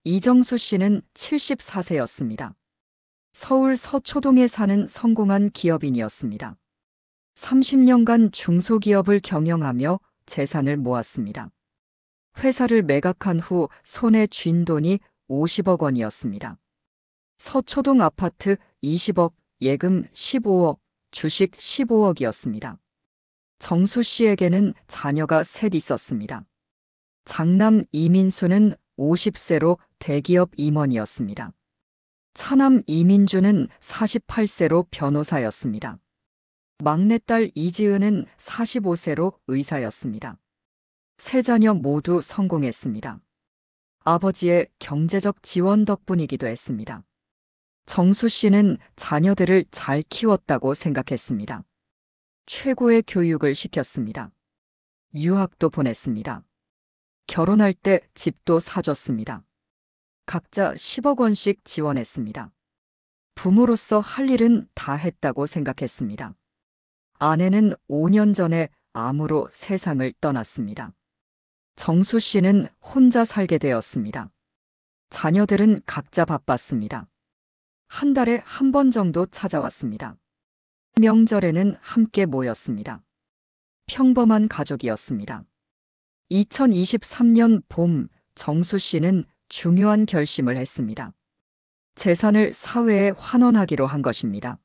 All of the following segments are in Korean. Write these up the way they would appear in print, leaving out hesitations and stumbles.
이정수 씨는 74세였습니다. 서울 서초동에 사는 성공한 기업인이었습니다. 30년간 중소기업을 경영하며 재산을 모았습니다. 회사를 매각한 후 손에 쥔 돈이 50억 원이었습니다. 서초동 아파트 20억, 예금 15억, 주식 15억이었습니다. 정수 씨에게는 자녀가 셋 있었습니다. 장남 이민수는 50세로 대기업 임원이었습니다. 차남 이민주는 48세로 변호사였습니다. 막내딸 이지은은 45세로 의사였습니다. 세 자녀 모두 성공했습니다. 아버지의 경제적 지원 덕분이기도 했습니다. 정수 씨는 자녀들을 잘 키웠다고 생각했습니다. 최고의 교육을 시켰습니다. 유학도 보냈습니다. 결혼할 때 집도 사줬습니다. 각자 10억 원씩 지원했습니다. 부모로서 할 일은 다 했다고 생각했습니다. 아내는 5년 전에 암으로 세상을 떠났습니다. 정수 씨는 혼자 살게 되었습니다. 자녀들은 각자 바빴습니다. 한 달에 한 번 정도 찾아왔습니다. 명절에는 함께 모였습니다. 평범한 가족이었습니다. 2023년 봄 정수 씨는 중요한 결심을 했습니다. 재산을 사회에 환원하기로 한 것입니다.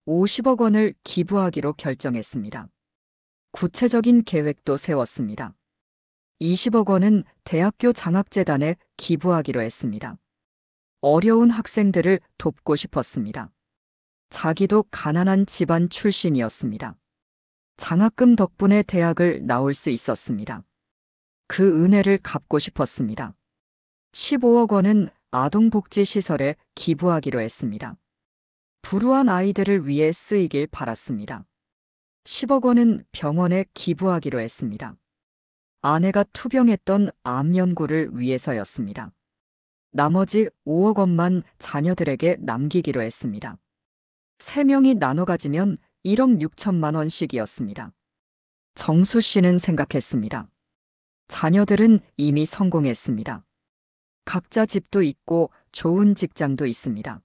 50억 원을 기부하기로 결정했습니다. 구체적인 계획도 세웠습니다. 20억 원은 대학교 장학재단에 기부하기로 했습니다. 어려운 학생들을 돕고 싶었습니다. 자기도 가난한 집안 출신이었습니다. 장학금 덕분에 대학을 나올 수 있었습니다. 그 은혜를 갚고 싶었습니다. 15억 원은 아동복지시설에 기부하기로 했습니다. 불우한 아이들을 위해 쓰이길 바랐습니다. 10억 원은 병원에 기부하기로 했습니다. 아내가 투병했던 암 연구를 위해서였습니다. 나머지 5억 원만 자녀들에게 남기기로 했습니다. 3명이 나눠 가지면 1억 6천만 원씩이었습니다. 정수 씨는 생각했습니다. 자녀들은 이미 성공했습니다. 각자 집도 있고 좋은 직장도 있습니다.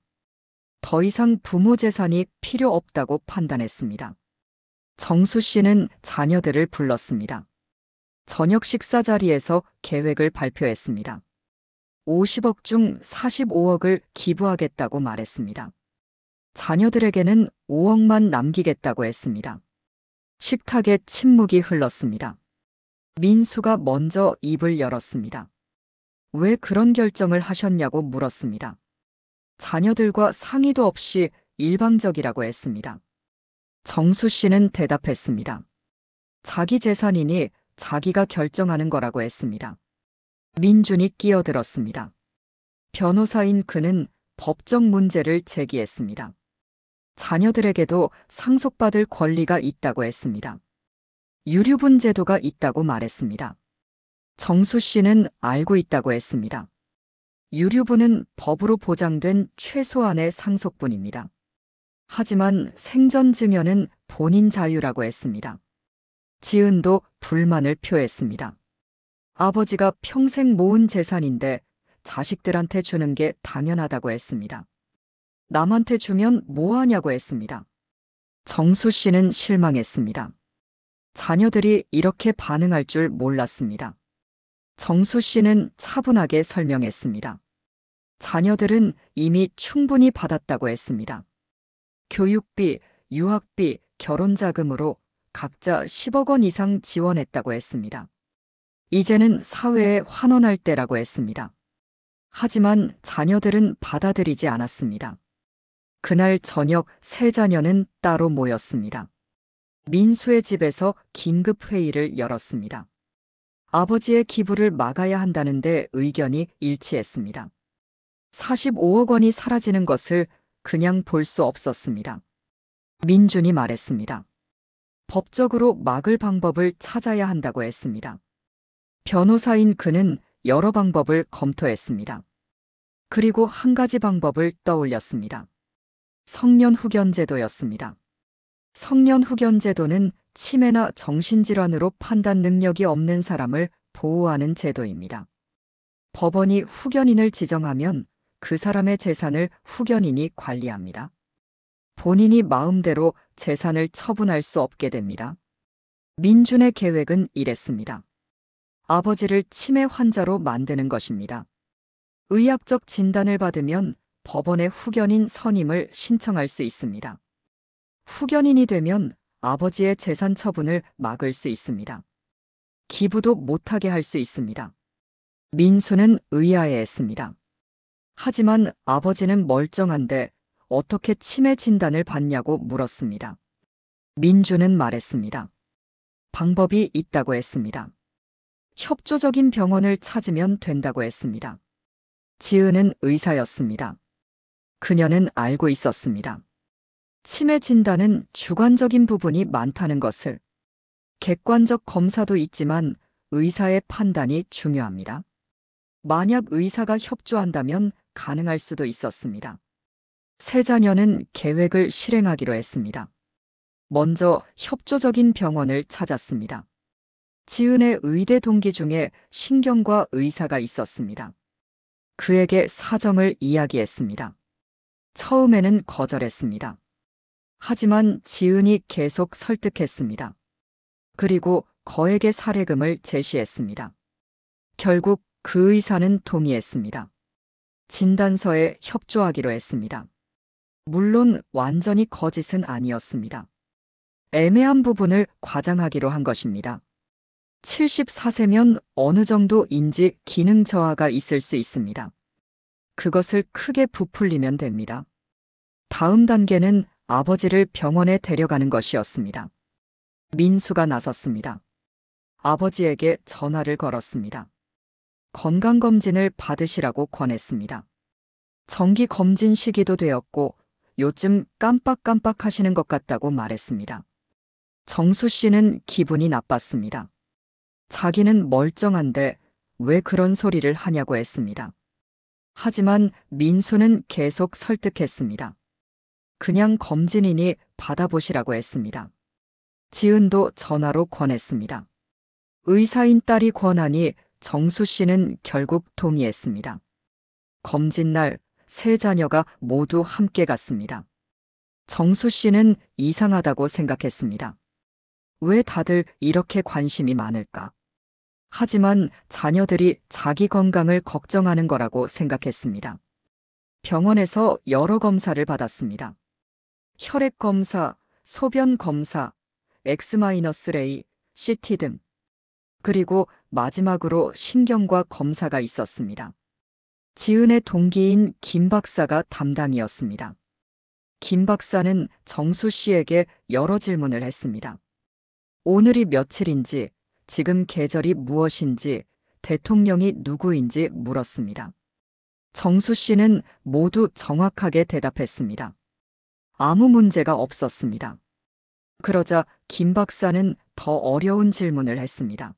더 이상 부모 재산이 필요 없다고 판단했습니다. 정수 씨는 자녀들을 불렀습니다. 저녁 식사 자리에서 계획을 발표했습니다. 50억 중 45억을 기부하겠다고 말했습니다. 자녀들에게는 5억만 남기겠다고 했습니다. 식탁에 침묵이 흘렀습니다. 민수가 먼저 입을 열었습니다. 왜 그런 결정을 하셨냐고 물었습니다. 자녀들과 상의도 없이 일방적이라고 했습니다. 정수 씨는 대답했습니다. 자기 재산이니 자기가 결정하는 거라고 했습니다. 민준이 끼어들었습니다. 변호사인 그는 법적 문제를 제기했습니다. 자녀들에게도 상속받을 권리가 있다고 했습니다. 유류분 제도가 있다고 말했습니다. 정수 씨는 알고 있다고 했습니다. 유류분은 법으로 보장된 최소한의 상속분입니다. 하지만 생전 증여는 본인 자유라고 했습니다. 지은도 불만을 표했습니다. 아버지가 평생 모은 재산인데 자식들한테 주는 게 당연하다고 했습니다. 남한테 주면 뭐하냐고 했습니다. 정수 씨는 실망했습니다. 자녀들이 이렇게 반응할 줄 몰랐습니다. 정수 씨는 차분하게 설명했습니다. 자녀들은 이미 충분히 받았다고 했습니다. 교육비, 유학비, 결혼자금으로 각자 10억 원 이상 지원했다고 했습니다. 이제는 사회에 환원할 때라고 했습니다. 하지만 자녀들은 받아들이지 않았습니다. 그날 저녁 세 자녀는 따로 모였습니다. 민수의 집에서 긴급 회의를 열었습니다. 아버지의 기부를 막아야 한다는데 의견이 일치했습니다. 45억 원이 사라지는 것을 그냥 볼 수 없었습니다. 민준이 말했습니다. 법적으로 막을 방법을 찾아야 한다고 했습니다. 변호사인 그는 여러 방법을 검토했습니다. 그리고 한 가지 방법을 떠올렸습니다. 성년후견제도였습니다. 성년후견제도는 치매나 정신질환으로 판단 능력이 없는 사람을 보호하는 제도입니다. 법원이 후견인을 지정하면 그 사람의 재산을 후견인이 관리합니다. 본인이 마음대로 재산을 처분할 수 없게 됩니다. 민준의 계획은 이랬습니다. 아버지를 치매 환자로 만드는 것입니다. 의학적 진단을 받으면 법원의 후견인 선임을 신청할 수 있습니다. 후견인이 되면 아버지의 재산 처분을 막을 수 있습니다. 기부도 못하게 할 수 있습니다. 민수는 의아해했습니다. 하지만 아버지는 멀쩡한데 어떻게 치매 진단을 받냐고 물었습니다. 민주는 말했습니다. 방법이 있다고 했습니다. 협조적인 병원을 찾으면 된다고 했습니다. 지은은 의사였습니다. 그녀는 알고 있었습니다. 치매 진단은 주관적인 부분이 많다는 것을. 객관적 검사도 있지만 의사의 판단이 중요합니다. 만약 의사가 협조한다면 가능할 수도 있었습니다. 세 자녀는 계획을 실행하기로 했습니다. 먼저 협조적인 병원을 찾았습니다. 지은의 의대 동기 중에 신경과 의사가 있었습니다. 그에게 사정을 이야기했습니다. 처음에는 거절했습니다. 하지만 지은이 계속 설득했습니다. 그리고 거액의 사례금을 제시했습니다. 결국 그 의사는 동의했습니다. 진단서에 협조하기로 했습니다. 물론 완전히 거짓은 아니었습니다. 애매한 부분을 과장하기로 한 것입니다. 74세면 어느 정도 인지 기능 저하가 있을 수 있습니다. 그것을 크게 부풀리면 됩니다. 다음 단계는 아버지를 병원에 데려가는 것이었습니다. 민수가 나섰습니다. 아버지에게 전화를 걸었습니다. 건강검진을 받으시라고 권했습니다. 정기검진 시기도 되었고 요즘 깜빡깜빡 하시는 것 같다고 말했습니다. 정수 씨는 기분이 나빴습니다. 자기는 멀쩡한데 왜 그런 소리를 하냐고 했습니다. 하지만 민수는 계속 설득했습니다. 그냥 검진이니 받아보시라고 했습니다. 지은도 전화로 권했습니다. 의사인 딸이 권하니 정수 씨는 결국 동의했습니다. 검진 날 세 자녀가 모두 함께 갔습니다. 정수 씨는 이상하다고 생각했습니다. 왜 다들 이렇게 관심이 많을까? 하지만 자녀들이 자기 건강을 걱정하는 거라고 생각했습니다. 병원에서 여러 검사를 받았습니다. 혈액 검사, 소변 검사, X-레이, CT 등. 그리고 마지막으로 신경과 검사가 있었습니다. 지은의 동기인 김 박사가 담당이었습니다. 김 박사는 정수 씨에게 여러 질문을 했습니다. 오늘이 며칠인지, 지금 계절이 무엇인지, 대통령이 누구인지 물었습니다. 정수 씨는 모두 정확하게 대답했습니다. 아무 문제가 없었습니다. 그러자 김 박사는 더 어려운 질문을 했습니다.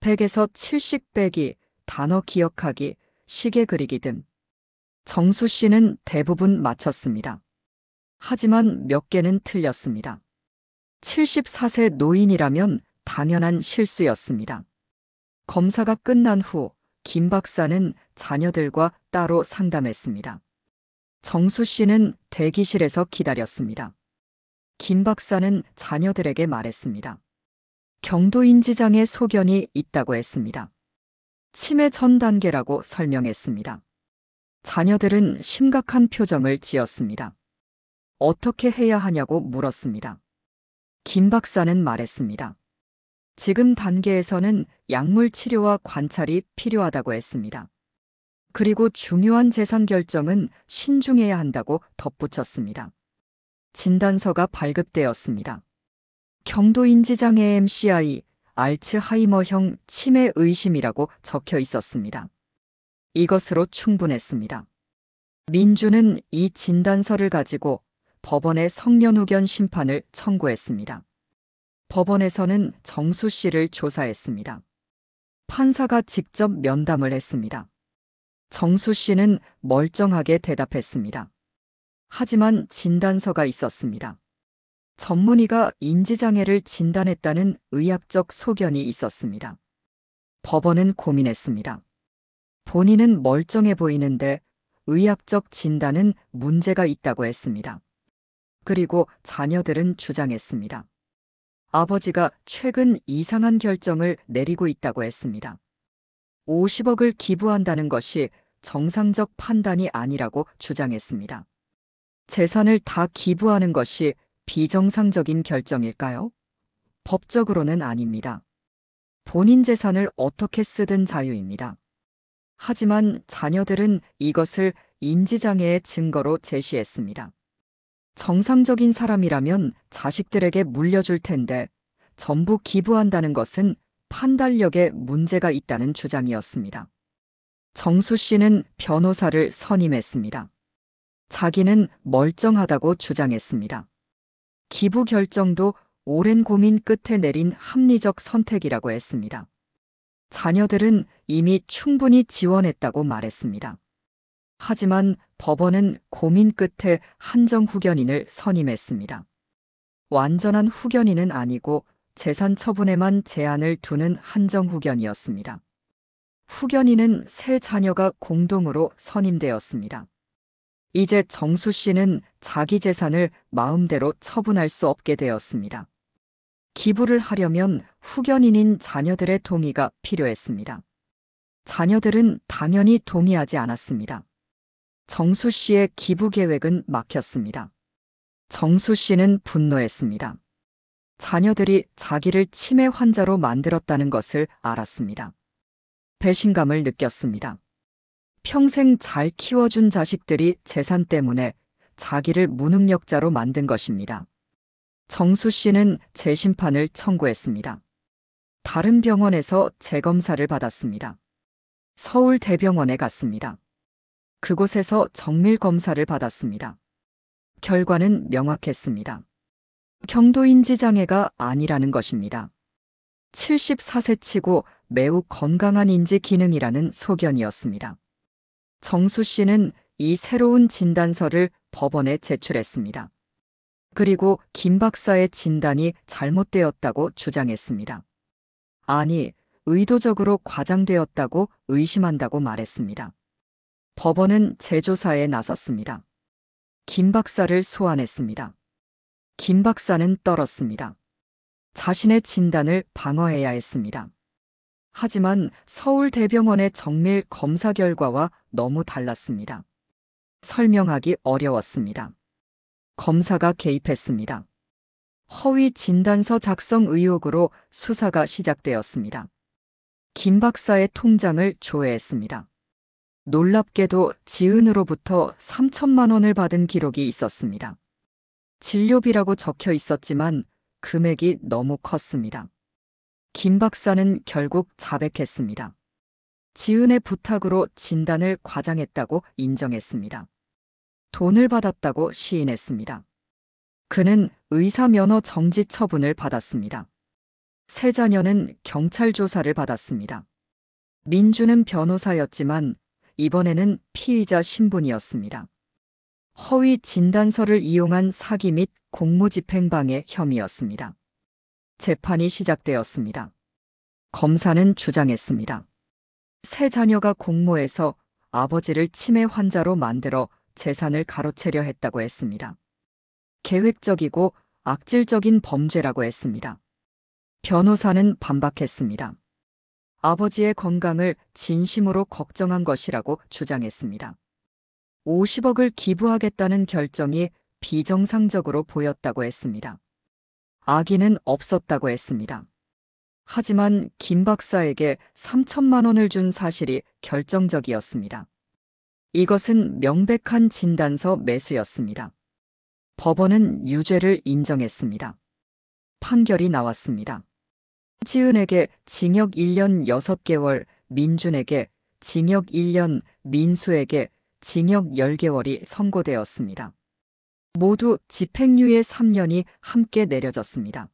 100에서 70 빼기, 단어 기억하기, 시계 그리기 등. 정수 씨는 대부분 맞췄습니다. 하지만 몇 개는 틀렸습니다. 74세 노인이라면 당연한 실수였습니다. 검사가 끝난 후 김 박사는 자녀들과 따로 상담했습니다. 정수 씨는 대기실에서 기다렸습니다. 김 박사는 자녀들에게 말했습니다. 경도인지장애 소견이 있다고 했습니다. 치매 전 단계라고 설명했습니다. 자녀들은 심각한 표정을 지었습니다. 어떻게 해야 하냐고 물었습니다. 김 박사는 말했습니다. 지금 단계에서는 약물 치료와 관찰이 필요하다고 했습니다. 그리고 중요한 재산 결정은 신중해야 한다고 덧붙였습니다. 진단서가 발급되었습니다. 경도인지장애 MCI, 알츠하이머형 치매 의심이라고 적혀 있었습니다. 이것으로 충분했습니다. 민주는 이 진단서를 가지고 법원에 성년후견 심판을 청구했습니다. 법원에서는 정수 씨를 조사했습니다. 판사가 직접 면담을 했습니다. 정수 씨는 멀쩡하게 대답했습니다. 하지만 진단서가 있었습니다. 전문의가 인지장애를 진단했다는 의학적 소견이 있었습니다. 법원은 고민했습니다. 본인은 멀쩡해 보이는데 의학적 진단은 문제가 있다고 했습니다. 그리고 자녀들은 주장했습니다. 아버지가 최근 이상한 결정을 내리고 있다고 했습니다. 50억을 기부한다는 것이 정상적 판단이 아니라고 주장했습니다. 재산을 다 기부하는 것이 비정상적인 결정일까요? 법적으로는 아닙니다. 본인 재산을 어떻게 쓰든 자유입니다. 하지만 자녀들은 이것을 인지장애의 증거로 제시했습니다. 정상적인 사람이라면 자식들에게 물려줄 텐데 전부 기부한다는 것은 판단력에 문제가 있다는 주장이었습니다. 정수 씨는 변호사를 선임했습니다. 자기는 멀쩡하다고 주장했습니다. 기부 결정도 오랜 고민 끝에 내린 합리적 선택이라고 했습니다. 자녀들은 이미 충분히 지원했다고 말했습니다. 하지만 법원은 고민 끝에 한정 후견인을 선임했습니다. 완전한 후견인은 아니고 재산 처분에만 제한을 두는 한정 후견이었습니다. 후견인은 세 자녀가 공동으로 선임되었습니다. 이제 정수 씨는 자기 재산을 마음대로 처분할 수 없게 되었습니다. 기부를 하려면 후견인인 자녀들의 동의가 필요했습니다. 자녀들은 당연히 동의하지 않았습니다. 정수 씨의 기부 계획은 막혔습니다. 정수 씨는 분노했습니다. 자녀들이 자기를 치매 환자로 만들었다는 것을 알았습니다. 배신감을 느꼈습니다. 평생 잘 키워준 자식들이 재산 때문에 자기를 무능력자로 만든 것입니다. 정수 씨는 재심판을 청구했습니다. 다른 병원에서 재검사를 받았습니다. 서울대병원에 갔습니다. 그곳에서 정밀검사를 받았습니다. 결과는 명확했습니다. 경도인지장애가 아니라는 것입니다. 74세치고 매우 건강한 인지 기능이라는 소견이었습니다. 정수 씨는 이 새로운 진단서를 법원에 제출했습니다. 그리고 김 박사의 진단이 잘못되었다고 주장했습니다. 아니, 의도적으로 과장되었다고 의심한다고 말했습니다. 법원은 재조사에 나섰습니다. 김 박사를 소환했습니다. 김 박사는 떨었습니다. 자신의 진단을 방어해야 했습니다. 하지만 서울대병원의 정밀 검사 결과와 너무 달랐습니다. 설명하기 어려웠습니다. 검사가 개입했습니다. 허위 진단서 작성 의혹으로 수사가 시작되었습니다. 김 박사의 통장을 조회했습니다. 놀랍게도 지은으로부터 3천만 원을 받은 기록이 있었습니다. 진료비라고 적혀 있었지만 금액이 너무 컸습니다. 김 박사는 결국 자백했습니다. 지은의 부탁으로 진단을 과장했다고 인정했습니다. 돈을 받았다고 시인했습니다. 그는 의사 면허 정지 처분을 받았습니다. 세 자녀는 경찰 조사를 받았습니다. 민주는 변호사였지만 이번에는 피의자 신분이었습니다. 허위 진단서를 이용한 사기 및 공무집행방해 혐의였습니다. 재판이 시작되었습니다. 검사는 주장했습니다. 세 자녀가 공모해서 아버지를 치매 환자로 만들어 재산을 가로채려 했다고 했습니다. 계획적이고 악질적인 범죄라고 했습니다. 변호사는 반박했습니다. 아버지의 건강을 진심으로 걱정한 것이라고 주장했습니다. 50억을 기부하겠다는 결정이 비정상적으로 보였다고 했습니다. 악의는 없었다고 했습니다. 하지만 김 박사에게 3천만 원을 준 사실이 결정적이었습니다. 이것은 명백한 진단서 매수였습니다. 법원은 유죄를 인정했습니다. 판결이 나왔습니다. 지은에게 징역 1년 6개월, 민준에게 징역 1년, 민수에게 징역 10개월이 선고되었습니다. 모두 집행유예 3년이 함께 내려졌습니다.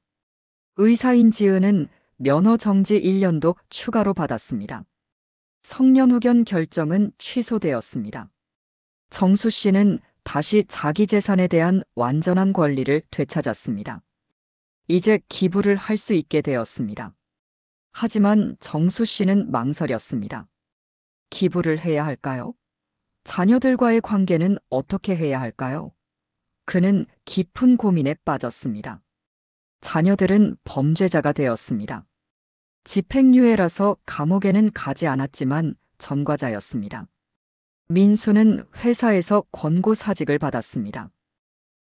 의사인 지은은 면허 정지 1년도 추가로 받았습니다. 성년후견 결정은 취소되었습니다. 정수 씨는 다시 자기 재산에 대한 완전한 권리를 되찾았습니다. 이제 기부를 할 수 있게 되었습니다. 하지만 정수 씨는 망설였습니다. 기부를 해야 할까요? 자녀들과의 관계는 어떻게 해야 할까요? 그는 깊은 고민에 빠졌습니다. 자녀들은 범죄자가 되었습니다. 집행유예라서 감옥에는 가지 않았지만 전과자였습니다. 민수는 회사에서 권고사직을 받았습니다.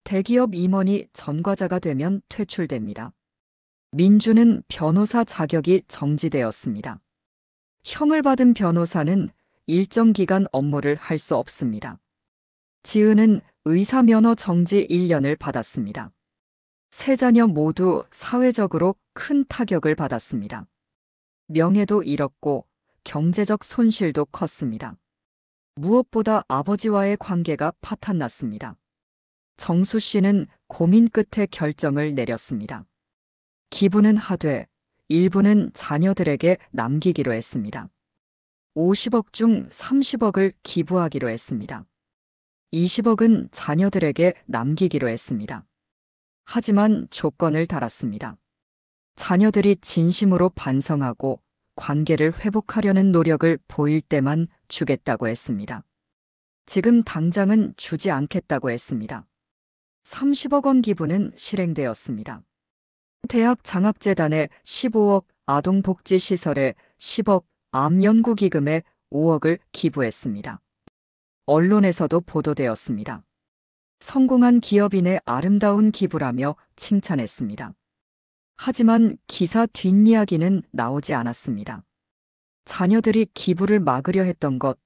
대기업 임원이 전과자가 되면 퇴출됩니다. 민주는 변호사 자격이 정지되었습니다. 형을 받은 변호사는 일정 기간 업무를 할 수 없습니다. 지은은 의사 면허 정지 1년을 받았습니다. 세 자녀 모두 사회적으로 큰 타격을 받았습니다. 명예도 잃었고 경제적 손실도 컸습니다. 무엇보다 아버지와의 관계가 파탄났습니다. 정수 씨는 고민 끝에 결정을 내렸습니다. 기부는 하되 일부는 자녀들에게 남기기로 했습니다. 50억 중 30억을 기부하기로 했습니다. 20억은 자녀들에게 남기기로 했습니다. 하지만 조건을 달았습니다. 자녀들이 진심으로 반성하고 관계를 회복하려는 노력을 보일 때만 주겠다고 했습니다. 지금 당장은 주지 않겠다고 했습니다. 30억 원 기부는 실행되었습니다. 대학 장학재단에 15억, 아동복지시설에 10억, 암연구기금에 5억을 기부했습니다. 언론에서도 보도되었습니다. 성공한 기업인의 아름다운 기부라며 칭찬했습니다. 하지만 기사 뒷이야기는 나오지 않았습니다. 자녀들이 기부를 막으려 했던 것,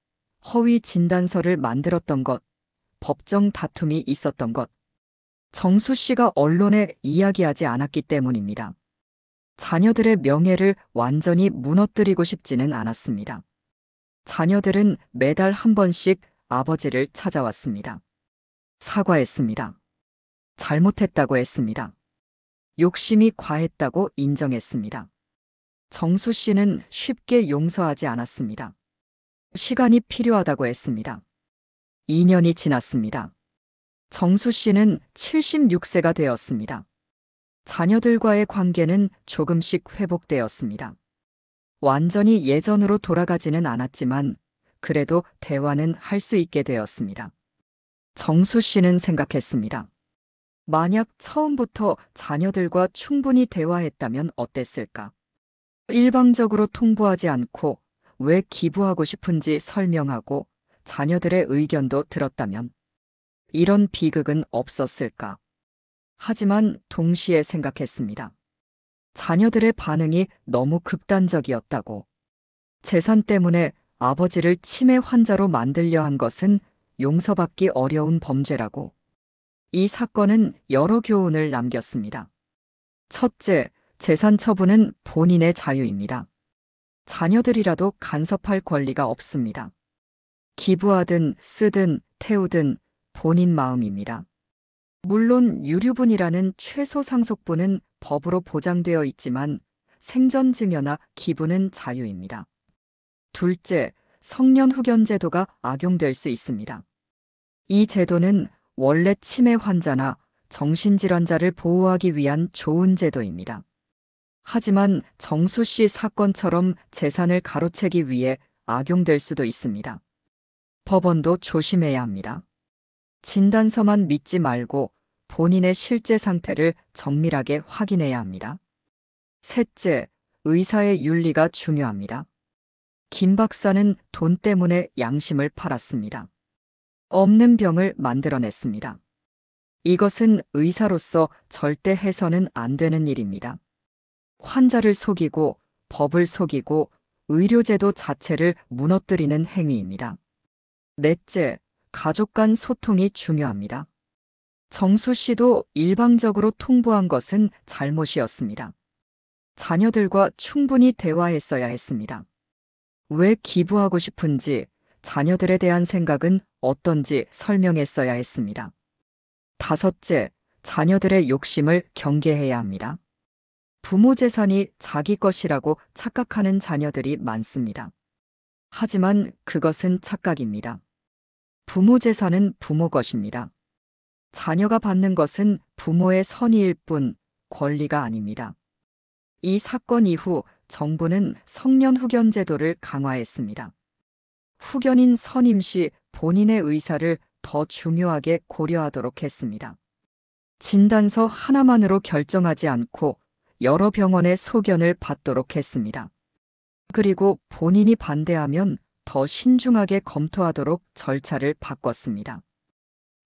허위 진단서를 만들었던 것, 법정 다툼이 있었던 것, 정수 씨가 언론에 이야기하지 않았기 때문입니다. 자녀들의 명예를 완전히 무너뜨리고 싶지는 않았습니다. 자녀들은 매달 한 번씩 아버지를 찾아왔습니다. 사과했습니다. 잘못했다고 했습니다. 욕심이 과했다고 인정했습니다. 정수 씨는 쉽게 용서하지 않았습니다. 시간이 필요하다고 했습니다. 2년이 지났습니다. 정수 씨는 76세가 되었습니다. 자녀들과의 관계는 조금씩 회복되었습니다. 완전히 예전으로 돌아가지는 않았지만 그래도 대화는 할 수 있게 되었습니다. 정수 씨는 생각했습니다. 만약 처음부터 자녀들과 충분히 대화했다면 어땠을까? 일방적으로 통보하지 않고 왜 기부하고 싶은지 설명하고 자녀들의 의견도 들었다면 이런 비극은 없었을까? 하지만 동시에 생각했습니다. 자녀들의 반응이 너무 극단적이었다고. 재산 때문에 아버지를 치매 환자로 만들려 한 것은 용서받기 어려운 범죄라고. 이 사건은 여러 교훈을 남겼습니다. 첫째, 재산 처분은 본인의 자유입니다. 자녀들이라도 간섭할 권리가 없습니다. 기부하든 쓰든 태우든 본인 마음입니다. 물론 유류분이라는 최소 상속분은 법으로 보장되어 있지만 생전증여나 기부는 자유입니다. 둘째, 성년후견 제도가 악용될 수 있습니다. 이 제도는 원래 치매 환자나 정신질환자를 보호하기 위한 좋은 제도입니다. 하지만 정수 씨 사건처럼 재산을 가로채기 위해 악용될 수도 있습니다. 법원도 조심해야 합니다. 진단서만 믿지 말고 본인의 실제 상태를 정밀하게 확인해야 합니다. 셋째, 의사의 윤리가 중요합니다. 김 박사는 돈 때문에 양심을 팔았습니다. 없는 병을 만들어냈습니다. 이것은 의사로서 절대 해서는 안 되는 일입니다. 환자를 속이고 법을 속이고 의료제도 자체를 무너뜨리는 행위입니다. 넷째, 가족 간 소통이 중요합니다. 정수 씨도 일방적으로 통보한 것은 잘못이었습니다. 자녀들과 충분히 대화했어야 했습니다. 왜 기부하고 싶은지, 자녀들에 대한 생각은 어떤지 설명했어야 했습니다. 다섯째, 자녀들의 욕심을 경계해야 합니다. 부모 재산이 자기 것이라고 착각하는 자녀들이 많습니다. 하지만 그것은 착각입니다. 부모 재산은 부모 것입니다. 자녀가 받는 것은 부모의 선의일 뿐 권리가 아닙니다. 이 사건 이후 정부는 성년후견 제도를 강화했습니다. 후견인 선임 씨 본인의 의사를 더 중요하게 고려하도록 했습니다. 진단서 하나만으로 결정하지 않고 여러 병원의 소견을 받도록 했습니다. 그리고 본인이 반대하면 더 신중하게 검토하도록 절차를 바꿨습니다.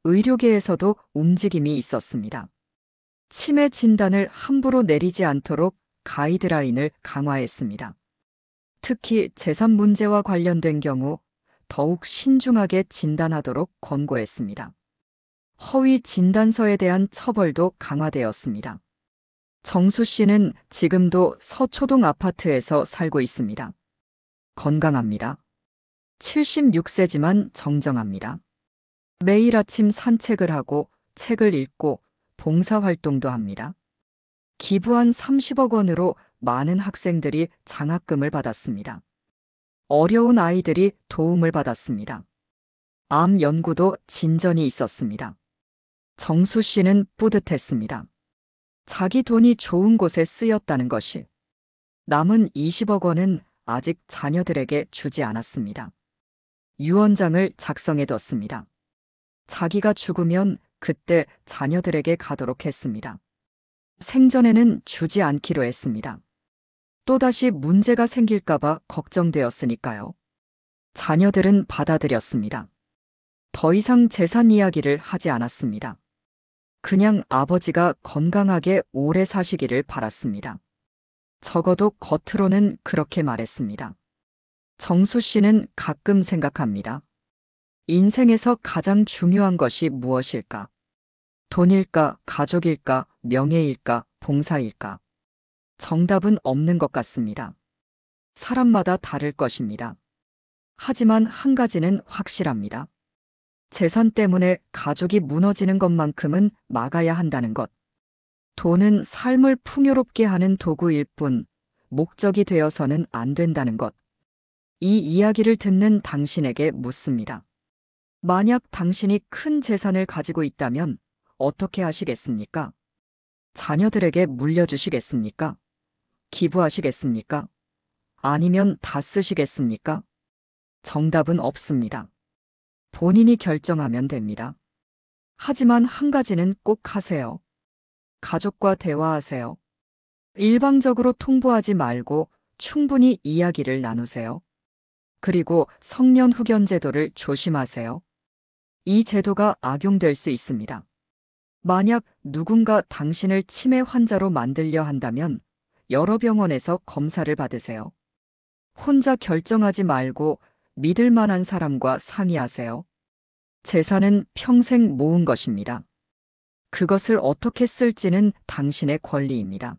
의료계에서도 움직임이 있었습니다. 치매 진단을 함부로 내리지 않도록 가이드라인을 강화했습니다. 특히 재산 문제와 관련된 경우 더욱 신중하게 진단하도록 권고했습니다. 허위 진단서에 대한 처벌도 강화되었습니다. 정수 씨는 지금도 서초동 아파트에서 살고 있습니다. 건강합니다. 76세지만 정정합니다. 매일 아침 산책을 하고 책을 읽고 봉사활동도 합니다. 기부한 30억 원으로 많은 학생들이 장학금을 받았습니다. 어려운 아이들이 도움을 받았습니다. 암 연구도 진전이 있었습니다. 정수 씨는 뿌듯했습니다. 자기 돈이 좋은 곳에 쓰였다는 것이. 남은 20억 원은 아직 자녀들에게 주지 않았습니다. 유언장을 작성해뒀습니다. 자기가 죽으면 그때 자녀들에게 가도록 했습니다. 생전에는 주지 않기로 했습니다. 또다시 문제가 생길까봐 걱정되었으니까요. 자녀들은 받아들였습니다. 더 이상 재산 이야기를 하지 않았습니다. 그냥 아버지가 건강하게 오래 사시기를 바랐습니다. 적어도 겉으로는 그렇게 말했습니다. 정수 씨는 가끔 생각합니다. 인생에서 가장 중요한 것이 무엇일까? 돈일까, 가족일까, 명예일까, 봉사일까? 정답은 없는 것 같습니다. 사람마다 다를 것입니다. 하지만 한 가지는 확실합니다. 재산 때문에 가족이 무너지는 것만큼은 막아야 한다는 것. 돈은 삶을 풍요롭게 하는 도구일 뿐 목적이 되어서는 안 된다는 것. 이 이야기를 듣는 당신에게 묻습니다. 만약 당신이 큰 재산을 가지고 있다면 어떻게 하시겠습니까? 자녀들에게 물려주시겠습니까? 기부하시겠습니까? 아니면 다 쓰시겠습니까? 정답은 없습니다. 본인이 결정하면 됩니다. 하지만 한 가지는 꼭 하세요. 가족과 대화하세요. 일방적으로 통보하지 말고 충분히 이야기를 나누세요. 그리고 성년 후견 제도를 조심하세요. 이 제도가 악용될 수 있습니다. 만약 누군가 당신을 치매 환자로 만들려 한다면 여러 병원에서 검사를 받으세요. 혼자 결정하지 말고 믿을 만한 사람과 상의하세요. 재산은 평생 모은 것입니다. 그것을 어떻게 쓸지는 당신의 권리입니다.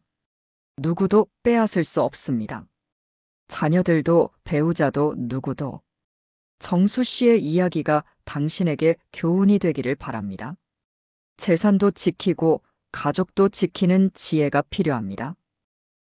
누구도 빼앗을 수 없습니다. 자녀들도 배우자도 누구도. 정수 씨의 이야기가 당신에게 교훈이 되기를 바랍니다. 재산도 지키고 가족도 지키는 지혜가 필요합니다.